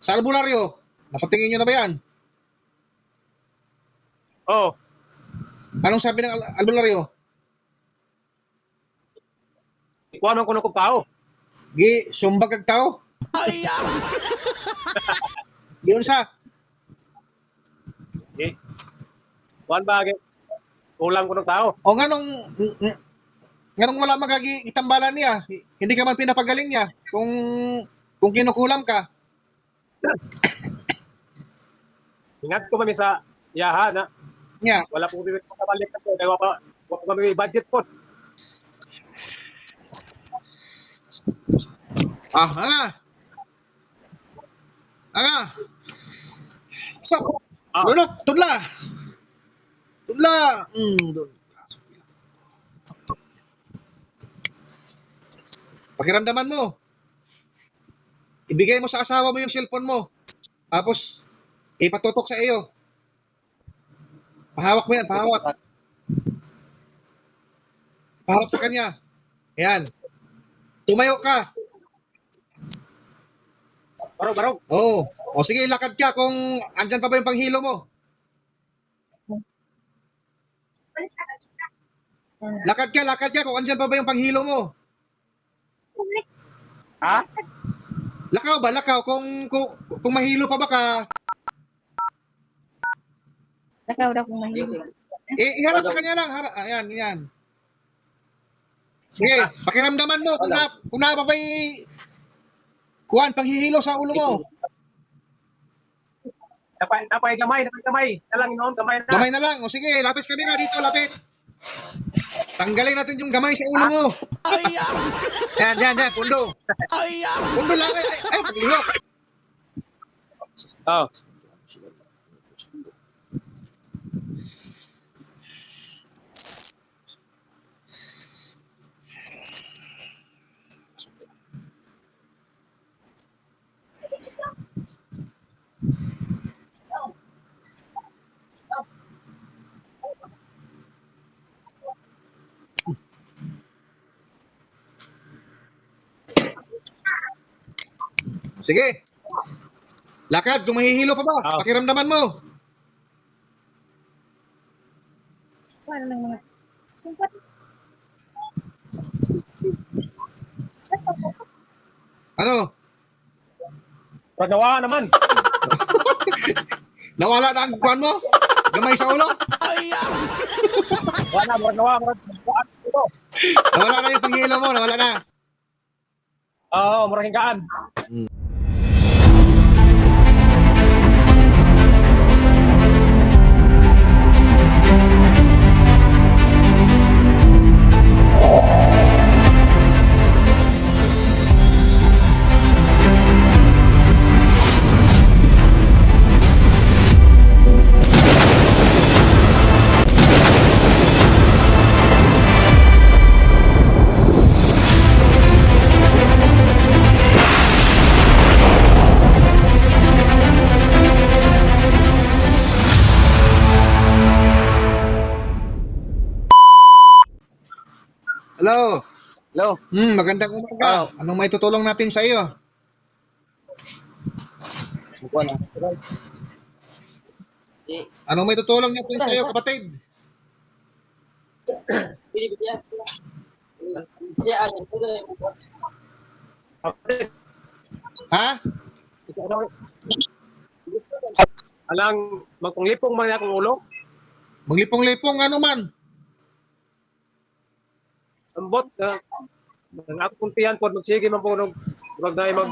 Sa albularyo, napatingin nyo na ba yan? Oh, Anong sabi ng albularyo? ikuha ko ng tao. Gi, sumbag kag tao? Yun sa, Okay. Kuhan ba? Kulang ko ng tao. o nganong wala magagi itambalan niya, hindi ka man pinapagaling niya, kung kinukulam ka. Ingat ko mami sa yaha na Niya, wala pong bibig ko kabalik ako. Kaya wala kami budget po. Anga. So, Ah. lulok, tudla. Tudla. Doon. Pakiramdaman mo. Ibigay mo sa asawa mo yung cellphone mo. Tapos, ipatutok sa iyo. Pahawak mo yan, pahawak. Pahawak sa kanya. Ayan. Tumayo ka. Barog. Oo. O sige, lakad ka kung andyan pa ba yung panghilo mo. Lakad ka kung andyan pa ba yung panghilo mo. Ha? Lakaw. Kung mahilo pa ba ka, Lakaw daw kung mahilo. iharap sa kanya lang. Ayan. Sige, pakiramdaman mo kung na pa ba kuhan, panghihilo sa ulo mo. Napay gamay. Nalang noon, gamay na. Gamay na lang. O sige, lapis kami nga dito, lapit. Tanggalin natin yung gamay sa ulo mo. Yan, pundo. Pundo lang. Ay, paglihok. Oh. Sige. Lakad, kung mahihilo pa ba, pakiramdaman mo. Paano ng mga sumpat? Ano? Pagawa naman. Nawala na ang kuhan mo? Gamay sa ulo? Wala, magawa. Nawala na yung panghilo mo, nawala na. Oo, murang higaan. Hello. Hello. Magandang umaga. Anong may tutulong natin sa iyo? Anong may tutulong natin sa iyo, kapatid? Ha? Alang, magpunglipong man akong ulo. Maglipong-lipong ano man. Ambot na ang ako kuntihan po magsige man po nung wag na mag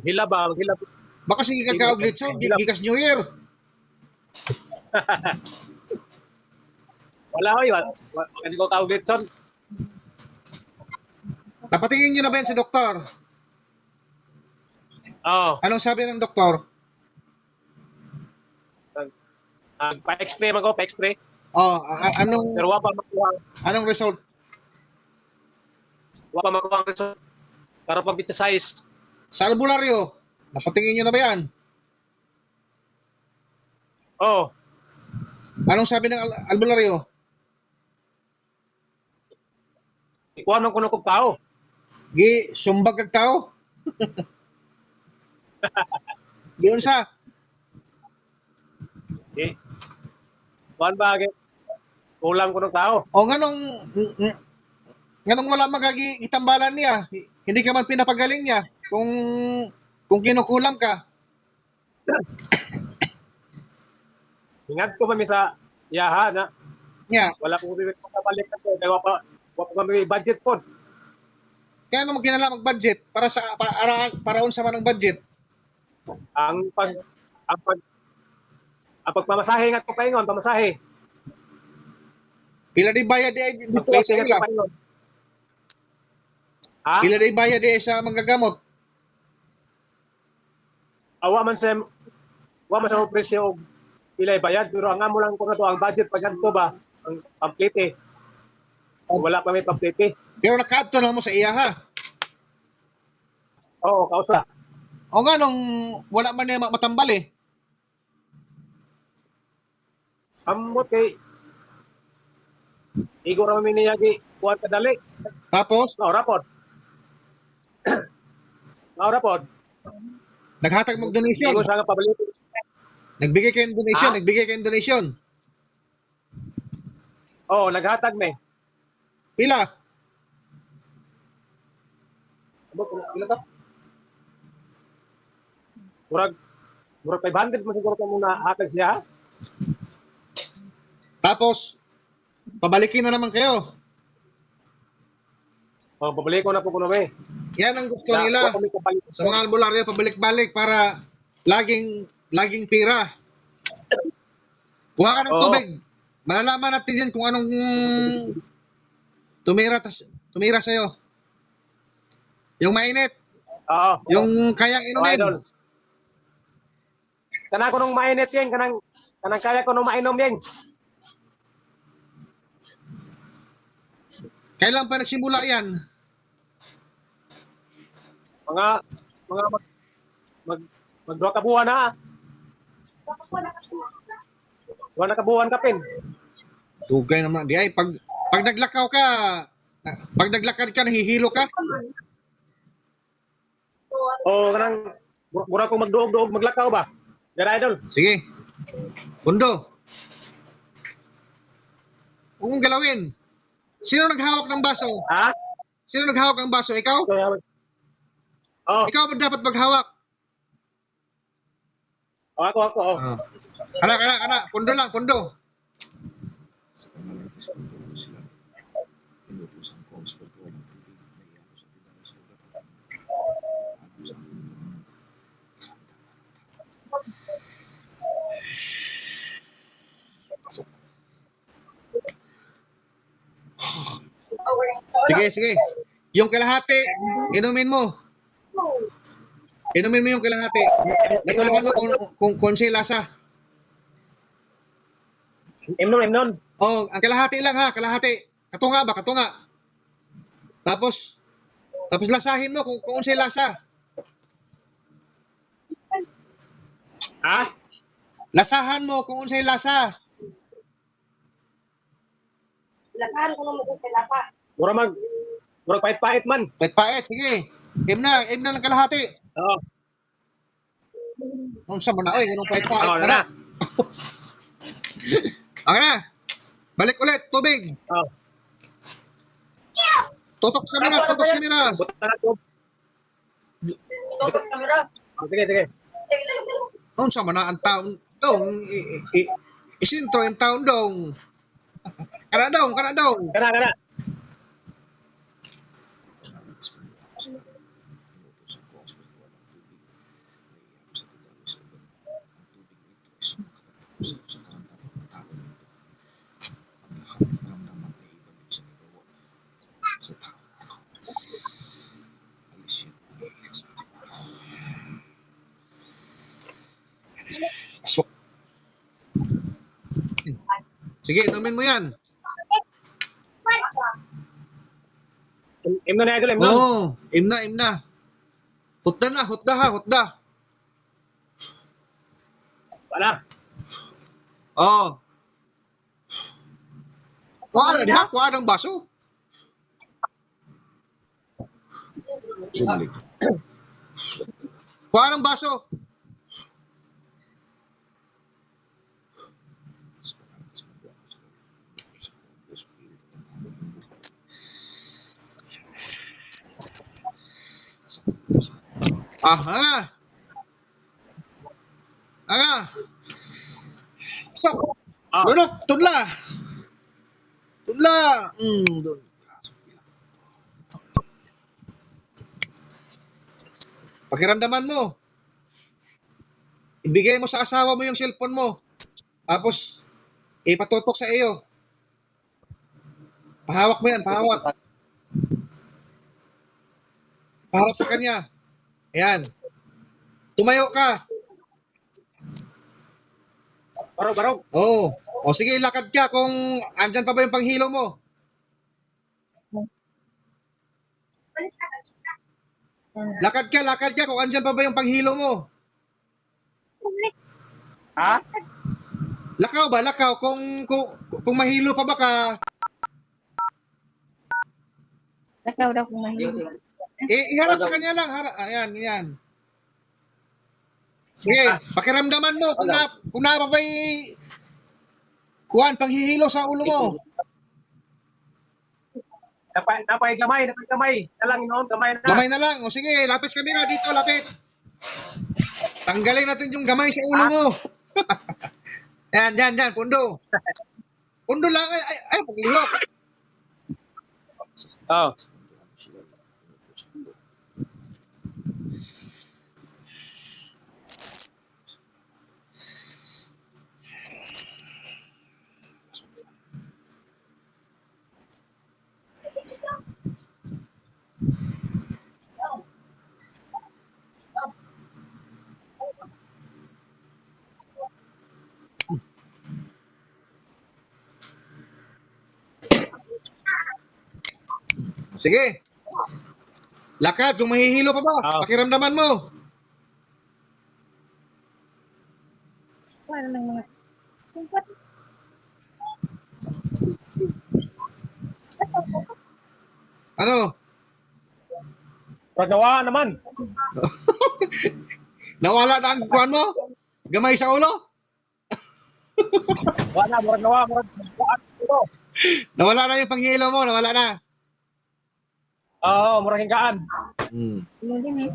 maghilab. Baka sige ka kauglit so, gikas New Year. Wala hindi ko kaulit son. Napatingin niyo na ba yan si doktor? Oh, Anong sabi ng doktor? pa-x-ray man ko, pa-x-ray. Oh, Pero wa pa makuha. anong result? Wa pa makuha ang result. Para pang size. Sa albularyo, napatingin niyo na ba yan? Oh, Anong sabi ng albularyo? ikuha ko ng tao. Gi, sumbag kag tao? Di unsa. Okay. Kuan ba, kulang ko ng tao. O nganong wala magagi itambalan niya. Hindi ka man pinapagaling niya kung kinukulam ka. Ingad ko kami sa yaha na Nya, wala kong balik na to. Kaya wapa kami budget po. kaya ano magkinala mag-budget para unsa man ang budget. Ang pagpamasahe nga ko paingon, pamasahe. Pila di bayad di dito sa Pag-placing nga ila. ko paingon. Ha? Pila di bayad di sa manggagamot. Wa man sa presyo og pila bayad pero ang amo lang ko na to ang budget pag ganito ba ang pamplete. Wala pa may pamplete. Pero nakaadto na mo sa iya ha. Oo, kausa. O nga nung wala man niya matambal eh. Amot kay Igo ra mi niya gi kuan kadali. Tapos, Ora pod. Ora pod. naghatag mo og donation. Igo sa nga pabalik. Nagbigay kayo ng donation, Ha? nagbigay kayo ng donation. Oo, naghatag me. Pila? Abo pila to? Murag 500 mo siguro kamo na hatag siya. Tapos, pabalikin na naman kayo. Oh, pabalik ko na po kuno me. Yan ang gusto nila. Sa mga albularyo, pabalik-balik para laging pira. Kuha ka ng Oo. tubig. Malalaman natin yan kung anong tumira sa'yo. Yung mainit, Oo. yung kayang Oh, idol. inumin. Kana ko nung mainit yan, kanang kaya ko nung mainom yan. Kailan pa nagsimula yan? Mga magduha ka buwan na. Duha na ka buwan ka pin. Tugay naman. Di ay, pag naglakaw ka, pag naglakad ka, nahihilo ka. O kanang mura ko magduog-duog maglakaw ba? Gara idol. Sige. Pundo. Huwag mong galawin. Sino naghawak ng baso? Ha? Sino naghawak ng baso? Ikaw? Oh, Ikaw ba dapat maghawak? ako. Oh. Ah. Kana. Pundo lang, pundo. Sige. Yung kalahati, inumin mo. Inumin mo yung kalahati. Lasahan mo kung siya lasa. Imnon. Oh, ang kalahati lang ha, kalahati. Katunga ba? Katunga. Tapos lasahin mo kung siya lasa. Ha? Lasahan mo kung unsay lasa. Lasahan ko naman kung lasa. Murag pait-pait man. Pait, sige. Im na lang kalahati. Oo. Unsa man na oy, ganung pait. Oo, Kana. Okay na. Balik ulit, tubig. Oh. Tutok sa kamera. Buta na to. Ito sa kamera. Sige. Unsa man na ang taon dong isintro yung taon dong. Kana dong. Kana. Pasok. Sige, inumin mo yan. Imnon na idol, imnon. Oo, imna. Hutda. Wala. Oo. Kuha ng baso. Kuha ng baso. Aha. Aha. So, Ah, lunok, tudla. Tudla. Doon. Pakiramdaman mo. Ibigay mo sa asawa mo yung cellphone mo. Tapos, ipatutok sa iyo. Pahawak mo yan, pahawak. Paharap sa kanya. Ayan. Tumayo ka. barog. Oo. O sige, lakad ka kung andyan pa ba yung panghilo mo. Lakad ka kung andyan pa ba yung panghilo mo. Ha? Lakaw ba? Lakaw. Kung mahilo pa ba ka, Nakaw daw kung mahilo. iharap sa kanya lang. Ayan, ganyan. Sige, pakiramdaman mo kung na pa ba'y kuhan, panghihilo sa ulo mo. Napay gamay. Nalang noon, gamay na. Gamay na lang. O sige, lapit kami na dito, lapit. Tanggalin natin yung gamay sa ulo mo. Yan, pundo. Pundo lang, ay, paglihok. Oh. Sige. Lakad, kung mahihilo pa ba, pakiramdaman mo. Wala nang mga sumpat. Ano? Pagawa naman. Nawala na ang kuhan mo? Gamay sa ulo? Wala, murag. Nawala na yung panghilo mo, nawala na. Oo, murag hinggaan. Ano din eh.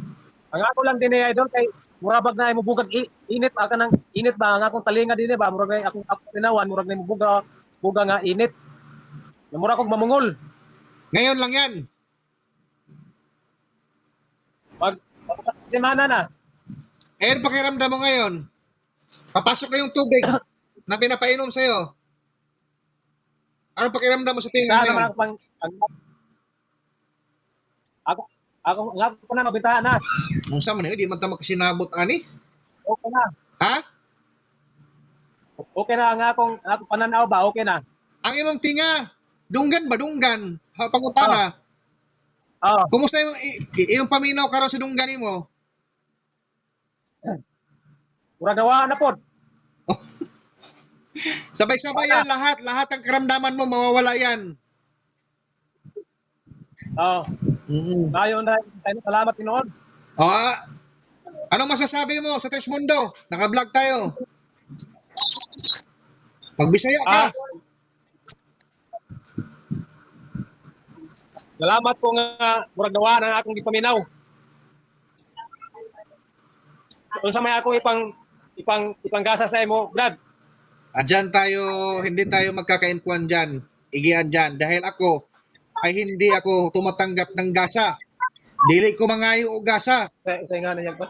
Ang ako lang din eh, idol, kay murabag na ay mubugag init, aka ng init ba, ang akong talinga din eh ba, murag ay akong pinawan, murag na buga nga init. Murag kong mamungol. Ngayon lang yan. Pag sa semana na, Eh, pakiramdam mo ngayon. Papasok na yung tubig na pinapainom sa'yo. Ano pakiramdam mo sa tinga saan ngayon? naman ako nga ko na mabintahan na. Nung sa man, di man tama kasinabot ani. Okay na. Ha? Okay na ang akong pananaw ba, okay na. Ang imong tinga, dunggan ba? Dunggan. Ha, pangutana. Oo. Kumusta yung paminaw karon sa dunggan mo? Murag nawaan na pod. Sabay-sabay yan lahat. Lahat ng karamdaman mo, mawawala yan. Oo. Tayo na, salamat Pinoon. Anong masasabi mo sa Tres Mundo? Naka-vlog tayo. Magbisaya ka. Salamat po nga murag nawaan ang akong gipaminaw. Unsa may ako ipanggasa sa imo, Brad? Andyan tayo, hindi tayo magkakainkuan dyan. Igian dyan. Dahil ako, ay hindi ako tumatanggap ng gasa. Dili ko mangayo o gasa. Sa nga na yan ba?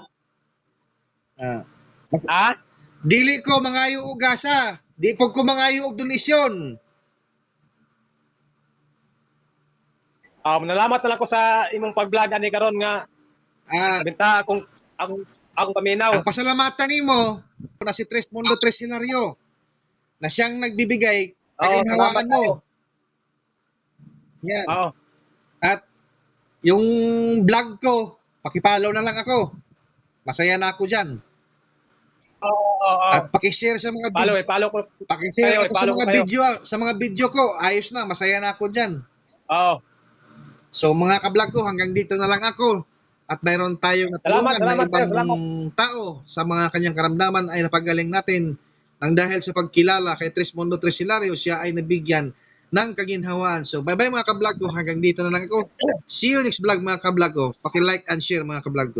Ah. Dili ko mangayo og gasa. Di pag ko mangayo og donisyon. Nalamat na lang ko sa imong pag-vlog ani karon nga benta akong paminaw. Ang pasalamatan nimo na si Tres Mundo Tres Hilario na siyang nagbibigay kaginhawaan mo. Yan. Oo. At yung vlog ko, pakipollow na lang ako. Masaya na ako diyan. At paki-share sa mga Follow ko. Paki-share ako sa mga video, ko. Ayos na, masaya na ako diyan. Oo. So mga ka-vlog ko, hanggang dito na lang ako. at mayroon tayong natulungan na Salamat, ibang sir. Salamat. tao sa mga kanyang karamdaman ay napagaling natin nang dahil sa pagkilala kay Trismondo Tres Hilario, siya ay nabigyan ng kaginhawaan. So bye bye mga kablog ko, hanggang dito na lang ako. See you next vlog mga kablog ko. Paki-like and share mga kablog ko.